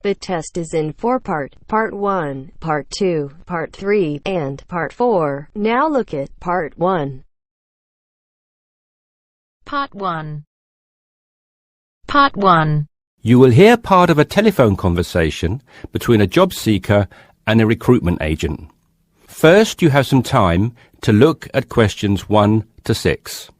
WSPIT test is in 4-part, Part 1, Part 2, Part 3, and Part 4. Now look at Part 1. Part 1. Part 1. You will hear part of a telephone conversation between a job seeker and a recruitment agent. First, you have some time to look at questions 1 to 6.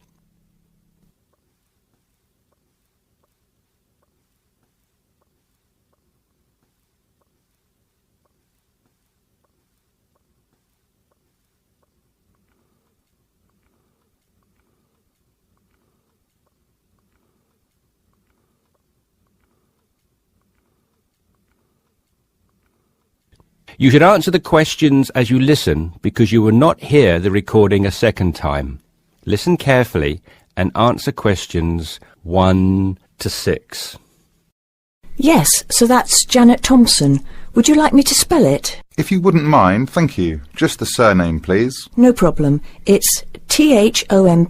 You should answer the questions as you listen because you will not hear the recording a second time. Listen carefully and answer questions 1 to 6. Yes, so that's Janet Thompson. Would you like me to spell it? If you wouldn't mind, thank you. Just the surname, please. No problem. It's THOMPSON.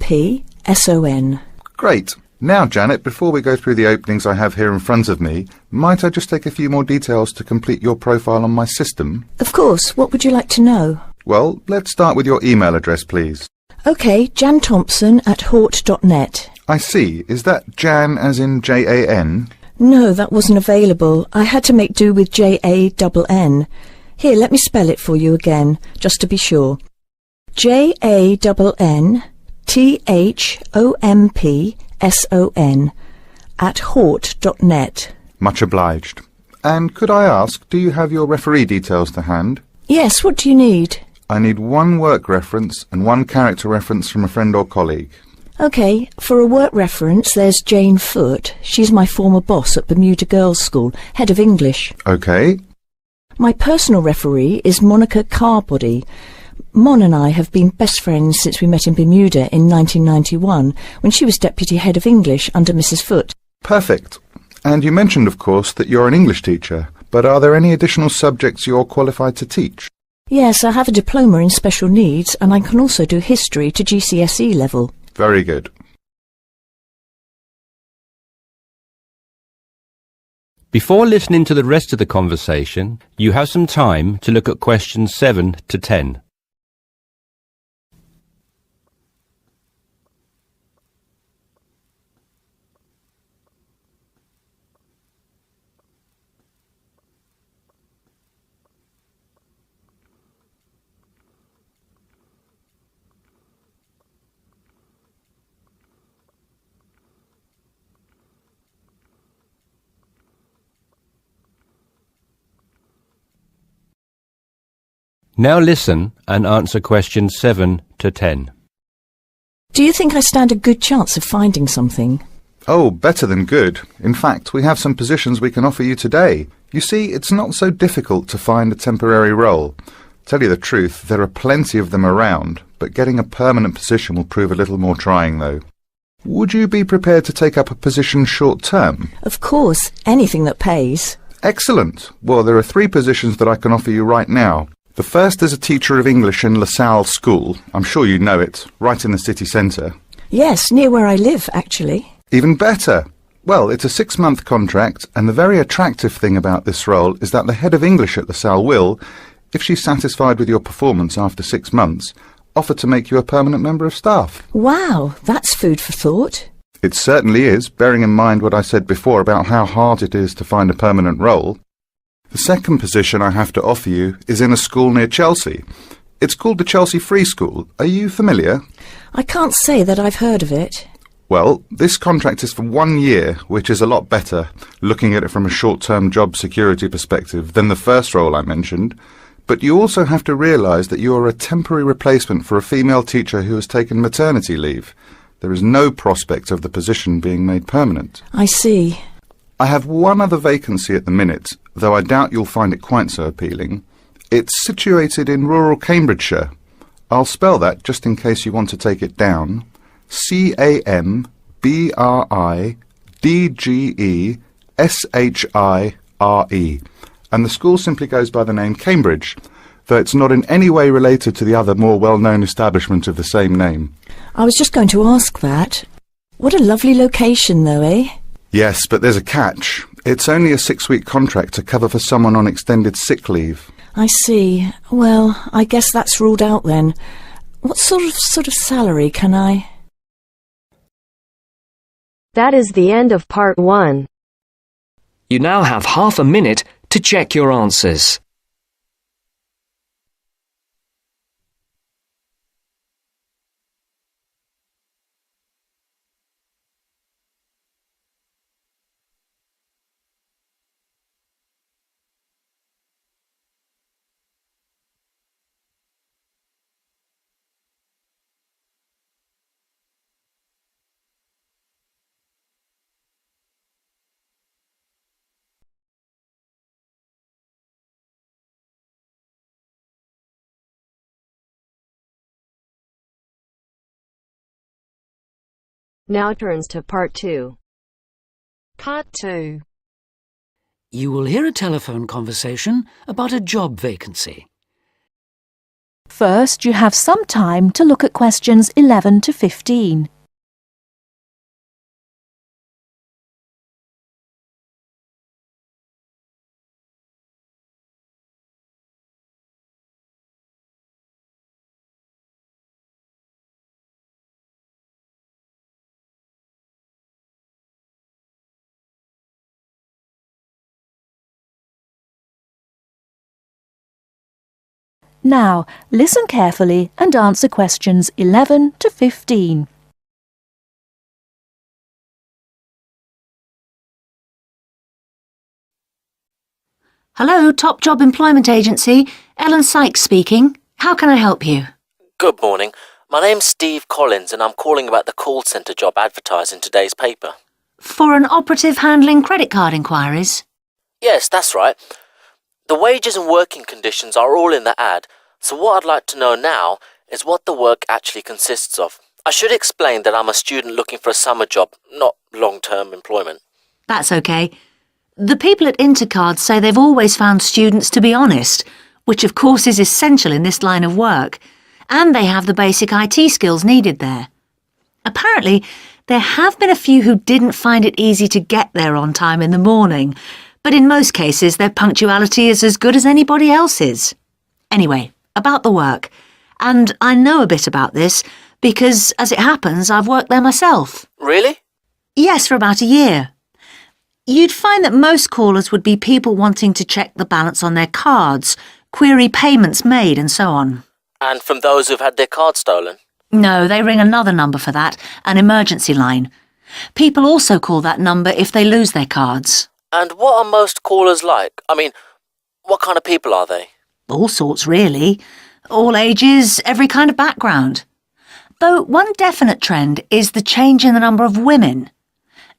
Great. Now, Janet, before we go through the openings I have here in front of me, might I just take a few more details to complete your profile on my system? Of course. What would you like to know? Well, let's start with your email address, please. OK, janthompson@hort.net. I see. Is that Jan as in Jan? No, that wasn't available. I had to make do with JANN. Here, let me spell it for you again, just to be sure. JANNTHOMPSON@hort.net. Much obliged. And could I ask, do you have your referee details to hand? Yes, what do you need? I need one work reference and one character reference from a friend or colleague. OK, for a work reference, there's Jane Foote. She's my former boss at Bermuda Girls' School, head of English. OK. My personal referee is Monica Carbody. Mon and I have been best friends since we met in Bermuda in 1991, when she was Deputy Head of English under Mrs. Foote. Perfect. And you mentioned, of course, that you're an English teacher, but are there any additional subjects you're qualified to teach? Yes, I have a diploma in special needs, and I can also do history to GCSE level. Very good. Before listening to the rest of the conversation, you have some time to look at questions 7 to 10. Now listen and answer questions 7 to 10. Do you think I stand a good chance of finding something? Oh, better than good. In fact, we have some positions we can offer you today. You see, it's not so difficult to find a temporary role. Tell you the truth, there are plenty of them around, but getting a permanent position will prove a little more trying, though. Would you be prepared to take up a position short-term? Of course, anything that pays. Excellent. Well, there are 3 positions that I can offer you right now. The first is a teacher of English in LaSalle School. I'm sure you know it, right in the city centre. Yes, near where I live, actually. Even better. Well, it's a 6-month contract, and the very attractive thing about this role is that the head of English at LaSalle will, if she's satisfied with your performance after 6 months, offer to make you a permanent member of staff. Wow, that's food for thought. It certainly is, bearing in mind what I said before about how hard it is to find a permanent role. The second position I have to offer you is in a school near Chelsea. It's called the Chelsea Free School. Are you familiar? I can't say that I've heard of it. Well, this contract is for 1 year, which is a lot better, looking at it from a short-term job security perspective, than the first role I mentioned. But you also have to realise that you are a temporary replacement for a female teacher who has taken maternity leave. There is no prospect of the position being made permanent. I see. I have one other vacancy at the minute, though I doubt you'll find it quite so appealing. It's situated in rural Cambridgeshire. I'll spell that just in case you want to take it down. CAMBRIDGESHIRE. And the school simply goes by the name Cambridge, though it's not in any way related to the other more well-known establishment of the same name. I was just going to ask that. What a lovely location, though, eh? Yes, but there's a catch. It's only a 6-week contract to cover for someone on extended sick leave. I see. Well, I guess that's ruled out then. What sort of salary can I... That is the end of part 1. You now have half a minute to check your answers. Now turns to part 2. Part 2. You will hear a telephone conversation about a job vacancy. First, you have some time to look at questions 11 to 15. Now, listen carefully and answer questions 11 to 15. Hello, Top Job Employment Agency. Ellen Sykes speaking. How can I help you? Good morning. My name's Steve Collins and I'm calling about the call centre job advertised in today's paper. For an operative handling credit card inquiries? Yes, that's right. The wages and working conditions are all in the ad, so what I'd like to know now is what the work actually consists of. I should explain that I'm a student looking for a summer job, not long-term employment. That's okay. The people at Intercard say they've always found students to be honest, which of course is essential in this line of work, and they have the basic IT skills needed there. Apparently, there have been a few who didn't find it easy to get there on time in the morning, but in most cases their punctuality is as good as anybody else's. Anyway, about the work. And I know a bit about this because, as it happens, I've worked there myself. Really? Yes, for about a year. You'd find that most callers would be people wanting to check the balance on their cards, query payments made and so on. And from those who've had their card stolen? No, they ring another number for that, an emergency line. People also call that number if they lose their cards. And what are most callers like? I mean, what kind of people are they? All sorts, really. All ages, every kind of background. Though one definite trend is the change in the number of women.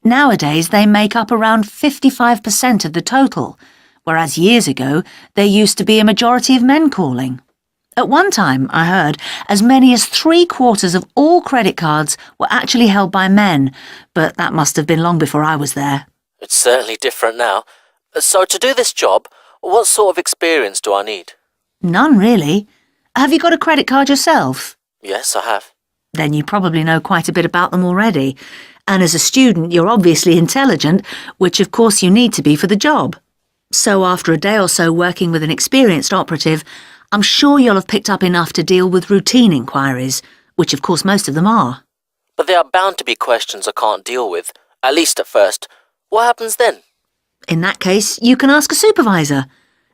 Nowadays, they make up around 55% of the total, whereas years ago, there used to be a majority of men calling. At one time, I heard, as many as 3/4 of all credit cards were actually held by men, but that must have been long before I was there. It's certainly different now. So to do this job, what sort of experience do I need? None, really. Have you got a credit card yourself? Yes, I have. Then you probably know quite a bit about them already. And as a student, you're obviously intelligent, which of course you need to be for the job. So after a day or so working with an experienced operative, I'm sure you'll have picked up enough to deal with routine inquiries, which of course most of them are. But there are bound to be questions I can't deal with, at least at first. What happens then? In that case, you can ask a supervisor.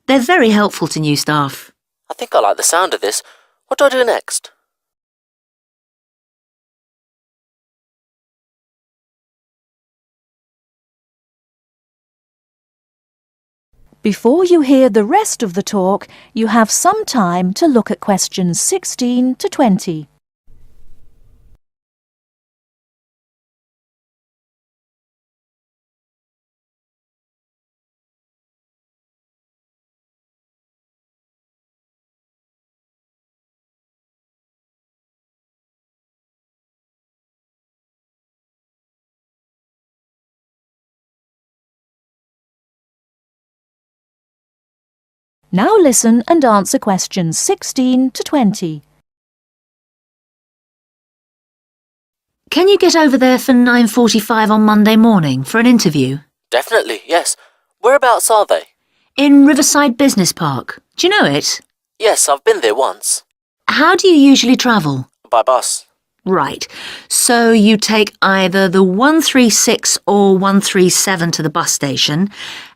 They're very helpful to new staff. I think I like the sound of this. What do I do next? Before you hear the rest of the talk, you have some time to look at questions 16 to 20. Now listen and answer questions 16 to 20. Can you get over there for 9:45 on Monday morning for an interview? Definitely, yes. Whereabouts are they? In Riverside Business Park. Do you know it? Yes, I've been there once. How do you usually travel? By bus. Right. So you take either the 136 or 137 to the bus station,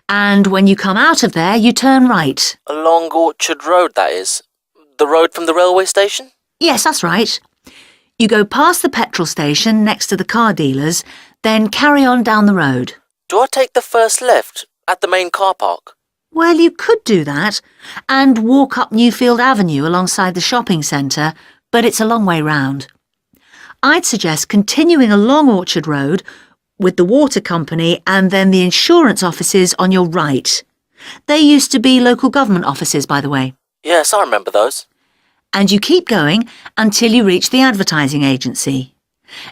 and when you come out of there, you turn right. Along Orchard Road, that is. The road from the railway station? Yes, that's right. You go past the petrol station next to the car dealers, then carry on down the road. Do I take the first left at the main car park? Well, you could do that and walk up Newfield Avenue alongside the shopping centre, but it's a long way round. I'd suggest continuing along Orchard Road with the water company and then the insurance offices on your right. They used to be local government offices, by the way. Yes, I remember those. And you keep going until you reach the advertising agency.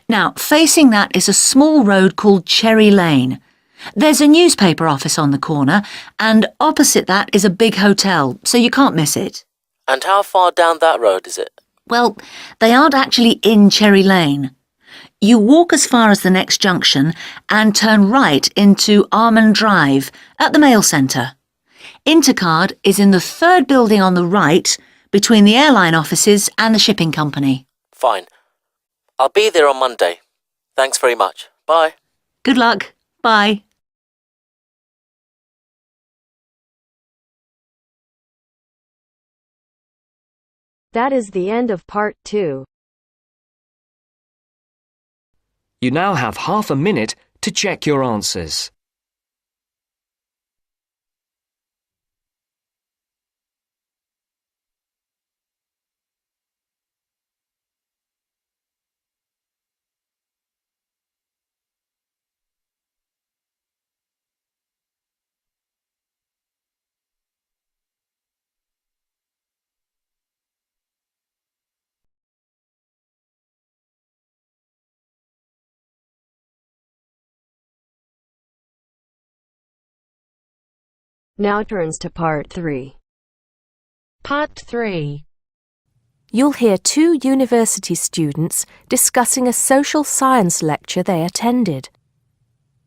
Now, facing that is a small road called Cherry Lane. There's a newspaper office on the corner, and opposite that is a big hotel, so you can't miss it. And how far down that road is it? Well, they aren't actually in Cherry Lane. You walk as far as the next junction and turn right into Almond Drive at the mail centre. Intercard is in the third building on the right, between the airline offices and the shipping company. Fine. I'll be there on Monday. Thanks very much. Bye. Good luck. Bye. That is the end of part 2. You now have half a minute to check your answers. Now turns to part 3. Part 3. You'll hear 2 university students discussing a social science lecture they attended.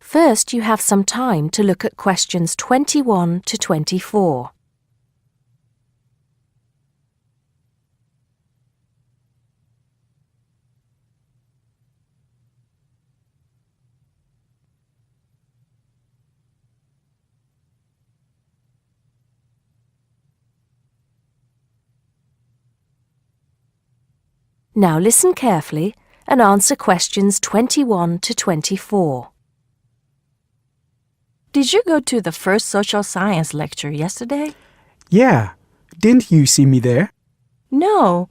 First, you have some time to look at questions 21 to 24. Now listen carefully and answer questions 21 to 24. Did you go to the first social science lecture yesterday? Yeah. Didn't you see me there? No.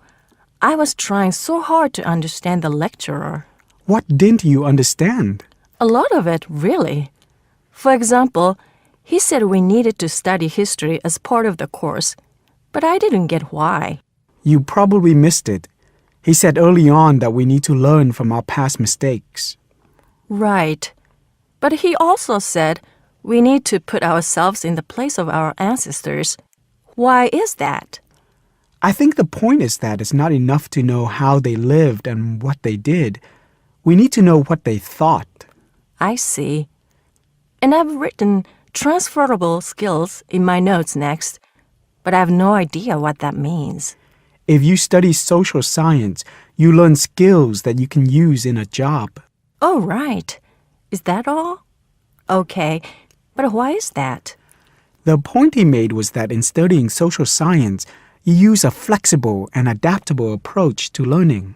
I was trying so hard to understand the lecturer. What didn't you understand? A lot of it, really. For example, he said we needed to study history as part of the course, but I didn't get why. You probably missed it. He said early on that we need to learn from our past mistakes. Right. But he also said we need to put ourselves in the place of our ancestors. Why is that? I think the point is that it's not enough to know how they lived and what they did. We need to know what they thought. I see. And I've written transferable skills in my notes next, but I have no idea what that means. If you study social science, you learn skills that you can use in a job. Oh, right. Is that all? Okay, but why is that? The point he made was that in studying social science, you use a flexible and adaptable approach to learning.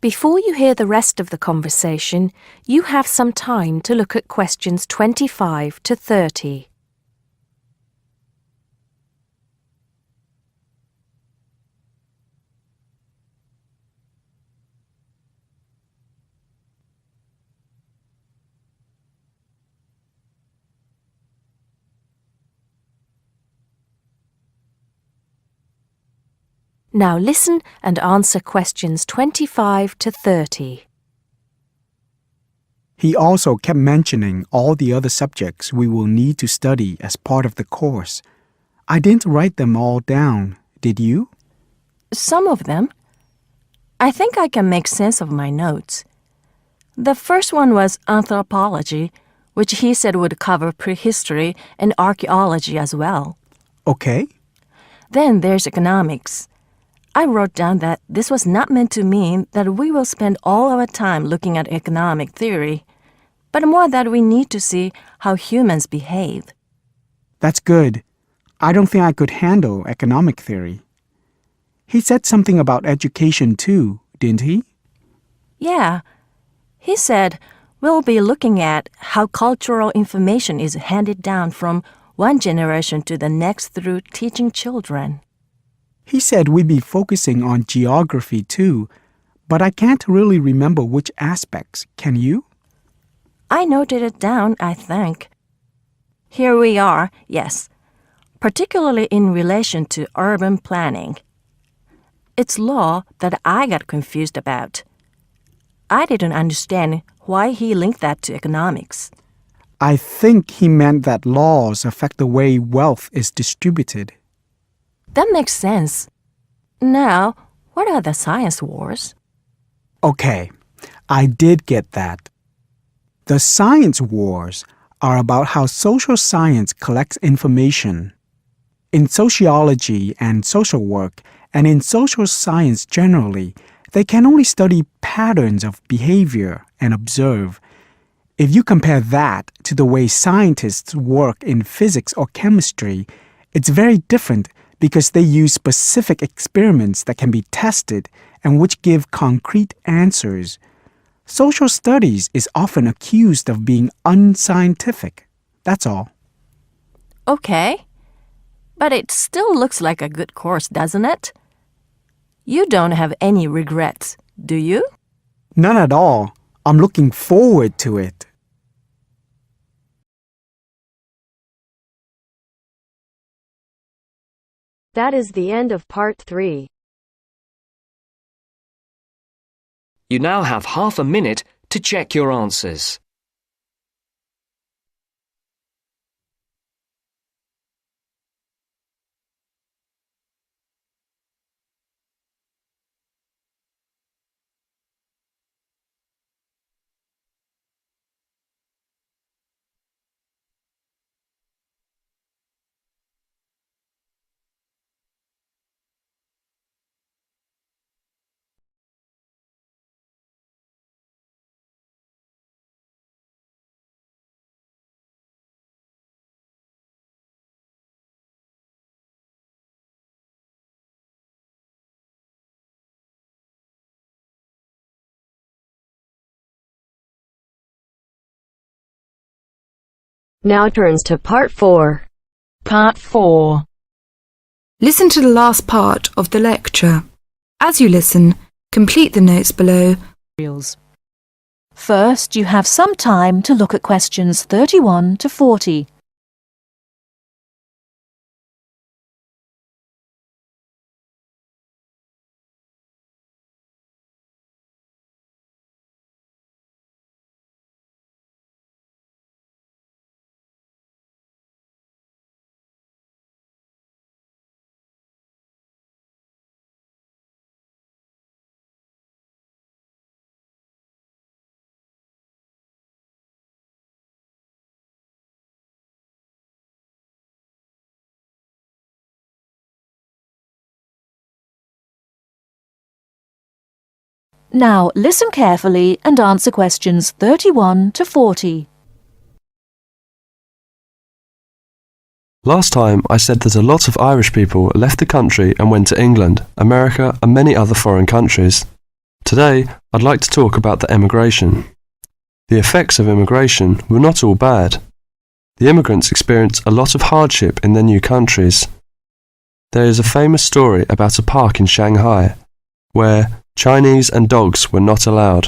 Before you hear the rest of the conversation, you have some time to look at questions 25 to 30. Now listen and answer questions 25 to 30. He also kept mentioning all the other subjects we will need to study as part of the course. I didn't write them all down, did you? Some of them. I think I can make sense of my notes. The first one was anthropology, which he said would cover prehistory and archaeology as well. Okay. Then there's economics. I wrote down that this was not meant to mean that we will spend all our time looking at economic theory, but more that we need to see how humans behave. That's good. I don't think I could handle economic theory. He said something about education too, didn't he? Yeah. He said we'll be looking at how cultural information is handed down from one generation to the next through teaching children. He said we'd be focusing on geography too, but I can't really remember which aspects. Can you? I noted it down, I think. Here we are, yes, particularly in relation to urban planning. It's law that I got confused about. I didn't understand why he linked that to economics. I think he meant that laws affect the way wealth is distributed. That makes sense. Now, what are the science wars? Okay, I did get that. The science wars are about how social science collects information. In sociology and social work, and in social science generally, they can only study patterns of behavior and observe. If you compare that to the way scientists work in physics or chemistry, it's very different because they use specific experiments that can be tested and which give concrete answers. Social studies is often accused of being unscientific. That's all. Okay. But it still looks like a good course, doesn't it? You don't have any regrets, do you? None at all. I'm looking forward to it. That is the end of part 3. You now have half a minute to check your answers. Now turns to part 4. Part 4. Listen to the last part of the lecture. As you listen, complete the notes below. First, you have some time to look at questions 31 to 40. Now listen carefully and answer questions 31 to 40. Last time I said that a lot of Irish people left the country and went to England, America and many other foreign countries. Today I'd like to talk about the emigration. The effects of immigration were not all bad. The immigrants experienced a lot of hardship in their new countries. There is a famous story about a park in Shanghai where Chinese and dogs were not allowed.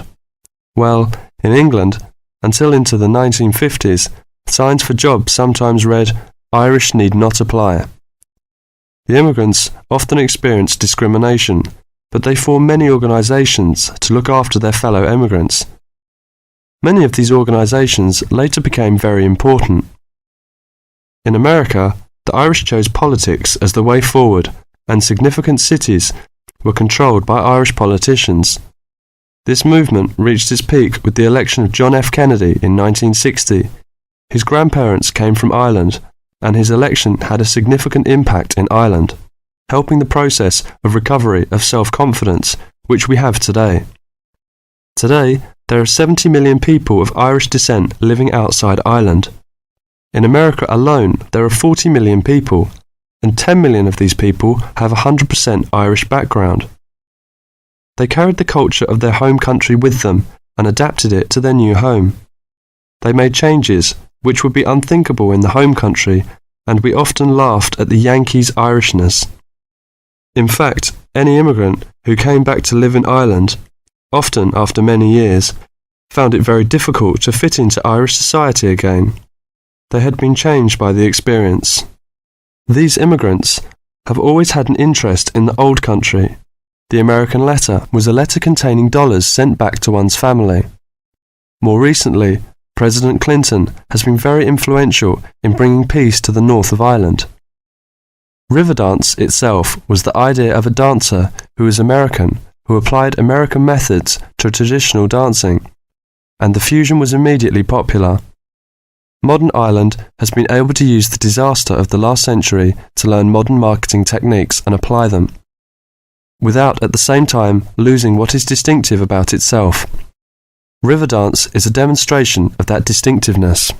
Well, in England, until into the 1950s, signs for jobs sometimes read, "Irish need not apply." The immigrants often experienced discrimination, but they formed many organisations to look after their fellow immigrants. Many of these organisations later became very important. In America, the Irish chose politics as the way forward, and significant cities were controlled by Irish politicians. This movement reached its peak with the election of John F. Kennedy in 1960, His grandparents came from Ireland, and his election had a significant impact in Ireland, helping the process of recovery of self-confidence which we have today. Today, there are 70 million people of Irish descent living outside Ireland. In America alone, there are 40 million people, and 10 million of these people have a 100% Irish background. They carried the culture of their home country with them and adapted it to their new home. They made changes which would be unthinkable in the home country, and we often laughed at the Yankees' Irishness. In fact, any immigrant who came back to live in Ireland, often after many years, found it very difficult to fit into Irish society again. They had been changed by the experience. These immigrants have always had an interest in the old country. The American letter was a letter containing dollars sent back to one's family. More recently, President Clinton has been very influential in bringing peace to the north of Ireland. Riverdance itself was the idea of a dancer who was American, who applied American methods to traditional dancing, and the fusion was immediately popular. Modern Ireland has been able to use the disaster of the last century to learn modern marketing techniques and apply them, without at the same time losing what is distinctive about itself. Riverdance is a demonstration of that distinctiveness.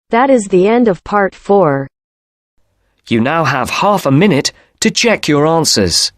That is the end of part 4. You now have half a minute to check your answers.